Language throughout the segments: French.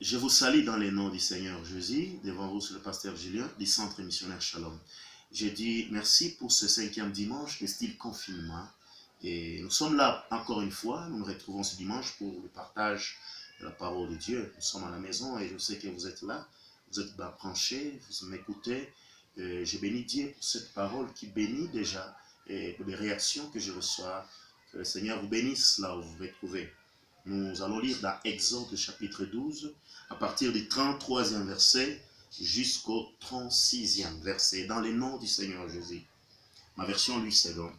Je vous salue dans les noms du Seigneur Jésus. Devant vous, c'est le pasteur Julien du Centre Missionnaire Shalom. Je dis merci pour ce 5e dimanche de style confinement. Et nous sommes là encore une fois. Nous nous retrouvons ce dimanche pour le partage de la parole de Dieu. Nous sommes à la maison et je sais que vous êtes là. Vous êtes branchés, vous m'écoutez. Je bénis Dieu pour cette parole qui bénit déjà et pour les réactions que je reçois. Que le Seigneur vous bénisse là où vous vous trouvez. Nous allons lire dans Exode chapitre 12, à partir du 33e verset jusqu'au 36e verset, dans les noms du Seigneur Jésus. Ma version lui c'est donc.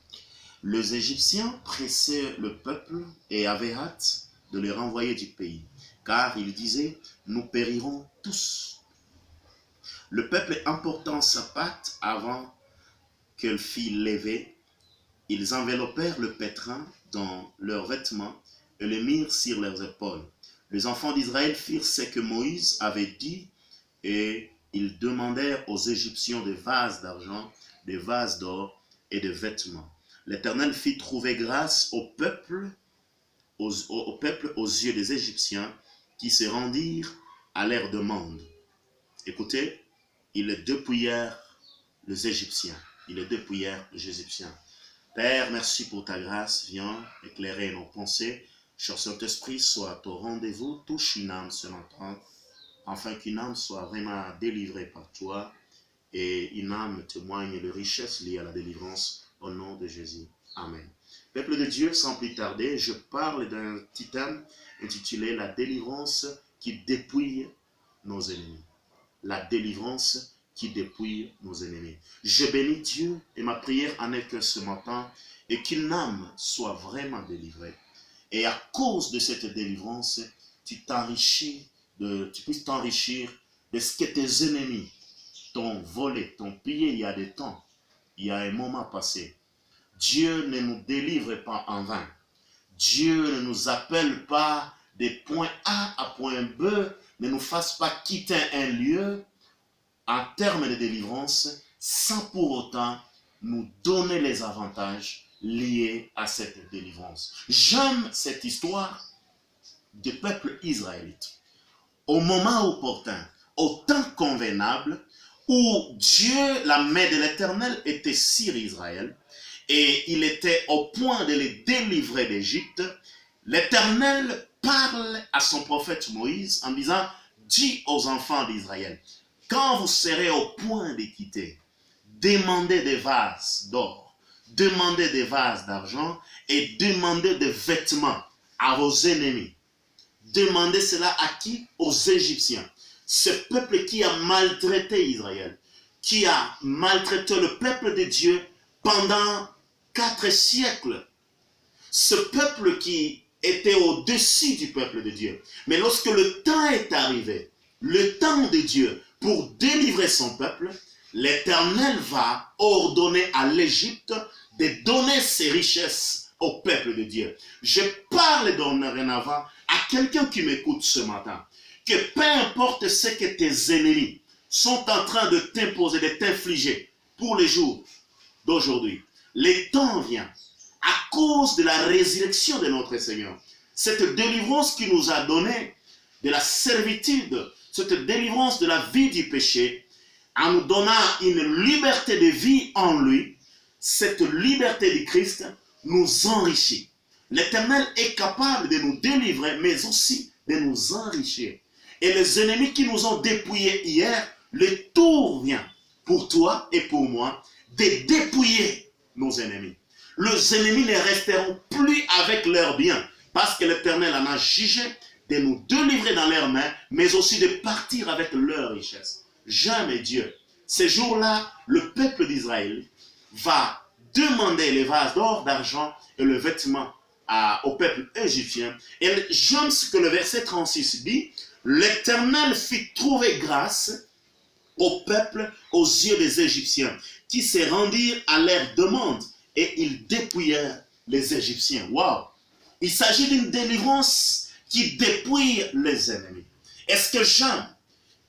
Les Égyptiens pressaient le peuple et avaient hâte de les renvoyer du pays, car ils disaient, nous périrons tous. Le peuple emportant sa pâte avant qu'elle fît levée, ils enveloppèrent le pétrin dans leurs vêtements et le mirent sur leurs épaules. Les enfants d'Israël firent ce que Moïse avait dit et ils demandèrent aux Égyptiens des vases d'argent, des vases d'or et des vêtements. L'Éternel fit trouver grâce au peuple aux yeux des Égyptiens qui se rendirent à leur demande. Écoutez, ils dépouillèrent les Égyptiens. Père, merci pour ta grâce. Viens éclairer nos pensées. Cher Saint-Esprit, sois au rendez-vous, touche une âme ce matin, afin qu'une âme soit vraiment délivrée par toi et une âme témoigne de richesses liées à la délivrance au nom de Jésus. Amen. Peuple de Dieu, sans plus tarder, je parle d'un petit thème intitulé « La délivrance qui dépouille nos ennemis ». La délivrance qui dépouille nos ennemis. Je bénis Dieu et ma prière en est que ce matin et qu'une âme soit vraiment délivrée. Et à cause de cette délivrance, tu puisses t'enrichir de ce que tes ennemis t'ont volé, t'ont pillé il y a des temps, il y a un moment passé. Dieu ne nous délivre pas en vain. Dieu ne nous appelle pas des points A à point B, ne nous fasse pas quitter un lieu en termes de délivrance sans pour autant nous donner les avantages liés à cette délivrance. J'aime cette histoire du peuple israélite. Au moment opportun, au temps convenable, où Dieu, la main de l'Éternel, était sur Israël, et il était au point de les délivrer d'Égypte, l'Éternel parle à son prophète Moïse en disant, dis aux enfants d'Israël, quand vous serez au point de quitter, demandez des vases d'or, demandez des vases d'argent et demandez des vêtements à vos ennemis. Demandez cela à qui? Aux Égyptiens. Ce peuple qui a maltraité Israël, qui a maltraité le peuple de Dieu pendant 4 siècles. Ce peuple qui était au-dessus du peuple de Dieu. Mais lorsque le temps est arrivé, le temps de Dieu pour délivrer son peuple, l'Éternel va ordonner à l'Égypte de donner ses richesses au peuple de Dieu. Je parle dorénavant à quelqu'un qui m'écoute ce matin, que peu importe ce que tes ennemis sont en train de t'imposer, de t'infliger pour les jours d'aujourd'hui, le temps vient, à cause de la résurrection de notre Seigneur, cette délivrance qu'il nous a donnée de la servitude, cette délivrance de la vie du péché, en nous donnant une liberté de vie en lui, cette liberté de Christ nous enrichit. L'Éternel est capable de nous délivrer, mais aussi de nous enrichir. Et les ennemis qui nous ont dépouillés hier, le tour vient pour toi et pour moi de dépouiller nos ennemis. Les ennemis ne resteront plus avec leurs biens, parce que l'Éternel en a jugé de nous délivrer dans leurs mains, mais aussi de partir avec leurs richesses. Jamais Dieu. Ces jours-là, le peuple d'Israël va demander les vases d'or, d'argent et le vêtement au peuple égyptien. Et j'aime ce que le verset 36 dit, l'Éternel fit trouver grâce au peuple aux yeux des Égyptiens, qui se rendirent à leur demande et ils dépouillèrent les Égyptiens. Waouh! Il s'agit d'une délivrance qui dépouille les ennemis. Est-ce que j'aime?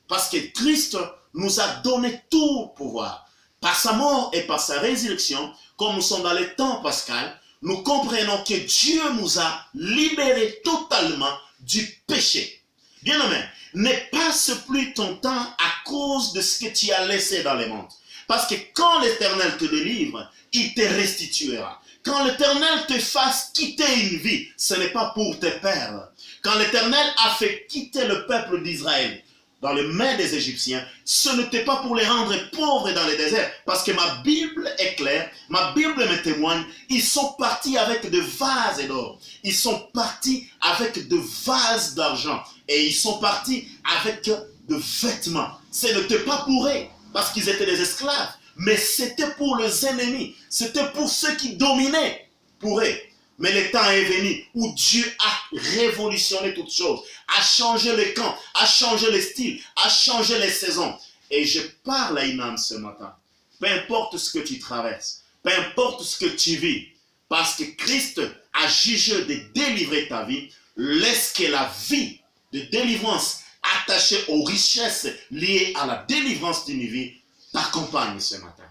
Parce que Christ nous a donné tout le pouvoir. Par sa mort et par sa résurrection, comme nous sommes dans le temps pascal, nous comprenons que Dieu nous a libérés totalement du péché. Bien-aimé, ne passe plus ton temps à cause de ce que tu as laissé dans le monde. Parce que quand l'Éternel te délivre, il te restituera. Quand l'Éternel te fasse quitter une vie, ce n'est pas pour te perdre. Quand l'Éternel a fait quitter le peuple d'Israël dans les mains des Égyptiens, ce n'était pas pour les rendre pauvres dans le désert, parce que ma Bible est claire, ma Bible me témoigne, ils sont partis avec de vases d'or, ils sont partis avec de vases d'argent, et ils sont partis avec de vêtements. Ce n'était pas pour eux, parce qu'ils étaient des esclaves, mais c'était pour les ennemis, c'était pour ceux qui dominaient pour eux. Mais le temps est venu où Dieu a révolutionné toutes choses, a changé les camps, a changé les styles, a changé les saisons. Et je parle à une âme ce matin. Peu importe ce que tu traverses, peu importe ce que tu vis, parce que Christ a jugé de délivrer ta vie, laisse que la vie de délivrance attachée aux richesses liées à la délivrance d'une vie t'accompagne ce matin.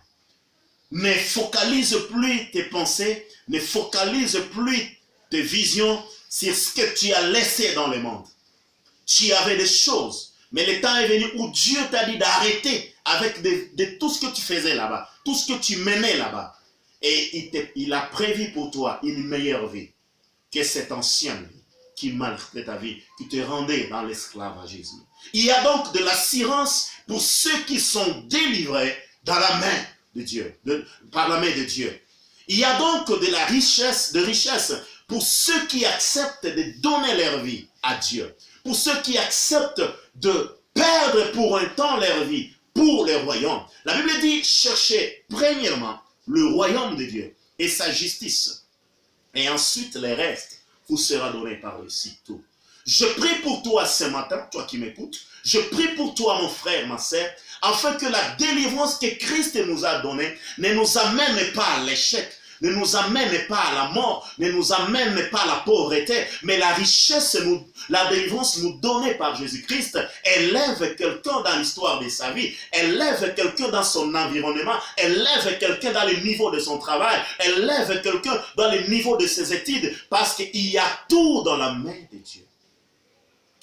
Ne focalise plus tes pensées, ne focalise plus tes visions sur ce que tu as laissé dans le monde. Tu avais des choses, mais le temps est venu où Dieu t'a dit d'arrêter avec de tout ce que tu faisais là-bas, tout ce que tu menais là-bas. Et il a prévu pour toi une meilleure vie que cette ancienne vie qui malgré ta vie, qui te rendait dans l'esclavagisme. Il y a donc de l'assurance pour ceux qui sont délivrés dans la main de Dieu, par la main de Dieu. Il y a donc de la richesse pour ceux qui acceptent de donner leur vie à Dieu, pour ceux qui acceptent de perdre pour un temps leur vie pour le royaume. La Bible dit, cherchez premièrement le royaume de Dieu et sa justice, et ensuite le reste vous sera donné par-dessus tout. Je prie pour toi ce matin, toi qui m'écoutes, je prie pour toi mon frère, ma sœur, afin que la délivrance que Christ nous a donnée ne nous amène pas à l'échec, ne nous amène pas à la mort, ne nous amène pas à la pauvreté, mais la richesse, la délivrance nous donnée par Jésus-Christ élève quelqu'un dans l'histoire de sa vie, élève quelqu'un dans son environnement, élève quelqu'un dans le niveau de son travail, élève quelqu'un dans le niveau de ses études, parce qu'il y a tout dans la main de Dieu.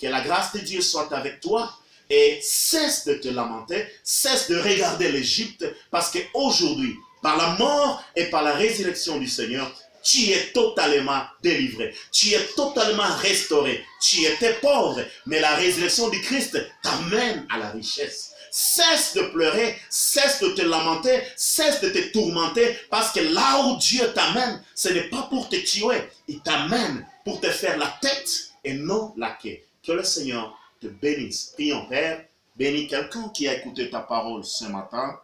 Que la grâce de Dieu soit avec toi et cesse de te lamenter, cesse de regarder l'Égypte, parce qu'aujourd'hui, par la mort et par la résurrection du Seigneur, tu es totalement délivré, tu es totalement restauré. Tu étais pauvre, mais la résurrection du Christ t'amène à la richesse. Cesse de pleurer, cesse de te lamenter, cesse de te tourmenter, parce que là où Dieu t'amène, ce n'est pas pour te tuer, il t'amène pour te faire la tête et non la queue. Que le Seigneur te bénisse. Prions, Père, bénis quelqu'un qui a écouté ta parole ce matin,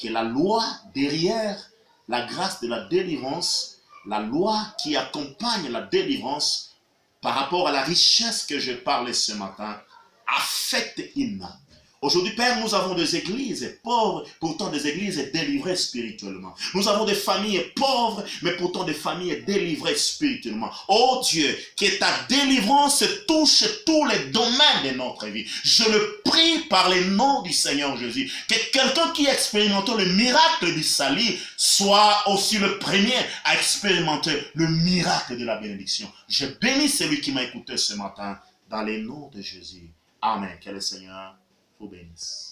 que la loi derrière la grâce de la délivrance, la loi qui accompagne la délivrance par rapport à la richesse que je parlais ce matin, affecte une âme. Aujourd'hui, Père, nous avons des églises pauvres, pourtant des églises délivrées spirituellement. Nous avons des familles pauvres, mais pourtant des familles délivrées spirituellement. Oh Dieu, que ta délivrance touche tous les domaines de notre vie. Je le prie par le nom du Seigneur Jésus, que quelqu'un qui expérimente le miracle du salut soit aussi le premier à expérimenter le miracle de la bénédiction. Je bénis celui qui m'a écouté ce matin dans le nom de Jésus. Amen. Que le Seigneur vous bénisse.